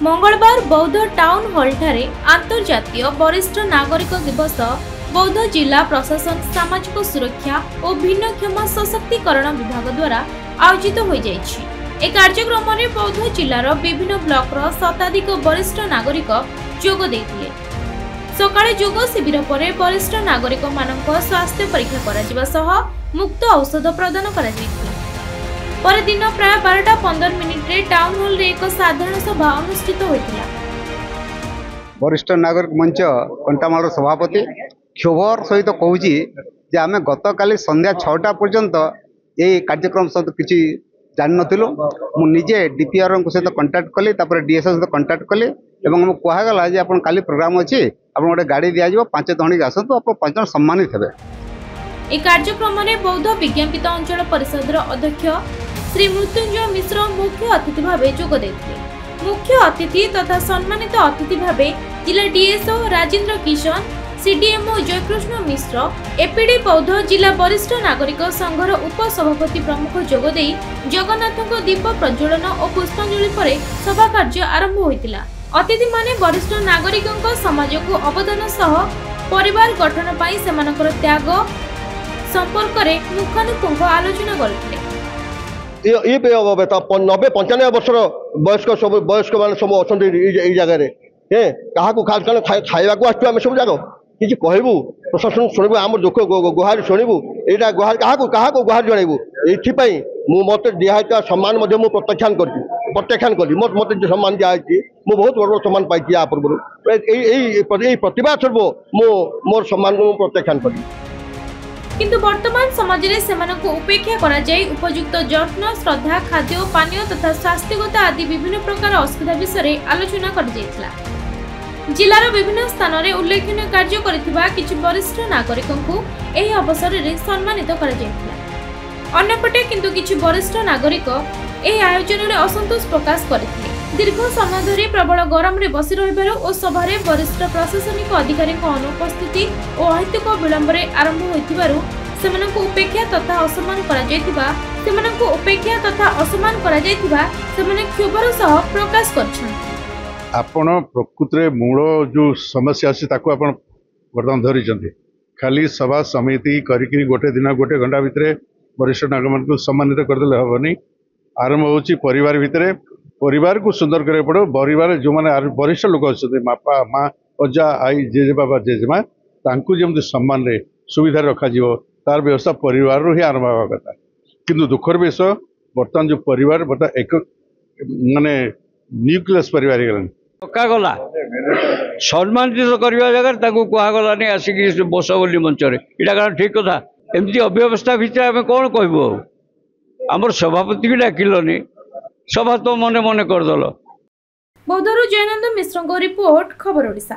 मंगलवार बौद्ध town hall ठारे अंतर्जातीय वरिष्ठ नागरिक दिवस बौद्ध जिला प्रशासन सामाजिक सुरक्षा और भिन्नक्षम सशक्तिकरण विभाग द्वारा आयोजित हो जाइछि। ए कार्यक्रम में बौद्ध जिलार विभिन्न ब्लॉक रो शताधिक वरिष्ठ नागरिक जोग देथिले। सकाळे जोग शिविर पर वरिष्ठ नागरिक मानक स्वास्थ्य परीक्षा करा जिबा सह मुक्त औषध प्रदान करा जाइछि। पर दिन प्राय 12:15 रे टाउन हॉल रे एक साधारण सभा अनुष्ठित होइतिला। वरिष्ठ नागरिक मंच कंटामाल सभापति क्षोभर सहित कहूँ जे आम गत काली संध्या 6टा पर्यंत ये कार्यक्रम सहित किसी जान नथिलु। मु निजे डीपीआर सहित कंटाक्ट कली, डीएसओ सहित कंटाक्ट कली एवं कहगला जे आपन काली प्रोग्राम अछि, आपन गोटे गाड़ी दिया जिवो 5 जण आसतु, आप 5 जण सम्मानित हेबे। ए कार्यक्रम में बौद्ध विज्ञापित अंचल परिषद अध्यक्ष श्री मृत्युंजय मिश्र मुख्य अतिथि भावे जोग देथिले। मुख्य अतिथि तथा सम्मानित अतिथि भावे जिला डीएसओ राजेंद्र किशन, सीडीएमओ जयकृष्ण मिश्र, एपीडी बौद्ध जिला वरिष्ठ नागरिक संघर उपसभापति प्रमुख जोग देई जगन्नाथको दीप प्रज्वलन और पुष्पांजलि पर सभा कार्य आरंभ होइतिला। अतिथि माने वरिष्ठ नागरिकଙ୍କ समाजको अवदान सह परिवार गठन पाई सेमानकर त्याग संपर्क रे मुखानुपुंख आलोचना करथिले। ये 90-95 वर्षर वयस्क सब वयस्क मान सब अच्छा जगह क्या खावा को आम सब जाक कि कहबू प्रशासन शुणु आम दुख गुहार शुणु यहाँ गुहार क्या गुहार जनइबू ये मत दिखाई सम्मान प्रत्याख्यान करी मत सम्मान दिखाई मुझे बहुत बड़ सम्मान पाई या पूर्व प्रतिभा स्वरूप मोर सम्मान को प्रत्याख्यान करी। किंतु वर्तमान समाज रे सेमानकु उपेक्षा करा जाय उपयुक्त जत्न श्रद्धा खाद्य पानीय तथा स्वास्थ्यगत आदि विभिन्न प्रकार असुविधा विषय आलोचना कर जायतिला। जिलार विभिन्न स्थान रे उल्लेखनीय कार्य करिथिबा किछि वरिष्ठ नागरिकंकु एही अवसर रे सम्मानित कर जायतिला। अन्यपटे किंतु किछि वरिष्ठ नागरिक एही आयोजन रे असंतोष प्रकाश करथिले। दीर्घ समय धरी प्रबल गरम रे बसी रहिबार और सभा रे वरिष्ठ प्रशासनिक अधिकारी अनुपस्थिति और अहेतुक विलंब रे आरंभ होइथिबारु सेमानकु उपेक्षा तथा असम्मान करा जायतिबा सेमाने क्षोभर सह प्रकाश करछन। आपण प्रकृत रे मूल जो समस्या अछि ताको आपण वर्तमान धरिचंती। खाली सभा समिति करिकि गोटे दिन गोटे घंटा भितरे वरिष्ठ नागरिक को सम्मानित करदेले हबनी। आरंभ होची परिवार भितरे, परिवार को सुंदर करे पड़ो। परिवार जो माने वरिष्ठ लोक अच्छे बापा माँ अजा आई जेजे बाबा जेजेमा तांकु जमती सम्मान रे सुविधा रखा जीवो तार व्यवस्था परिवार ही आरंभ होगा कथा। किंतु दुखर विषय बर्तमान जो परिवार बर्तमान एक माने न्यूक्लियस परिवार गला सम्मानित करवा जगह कहगला नहीं आसिक बस बोली मंचर यहाँ कारण ठीक कथा। एमती अव्यवस्था भितर आम कौन कहबू आमर सभापति भी डाकिलनी सभा तो मने मने करदल। बौद्धरू जयनंद मिश्र रिपोर्ट खबर ओडिशा।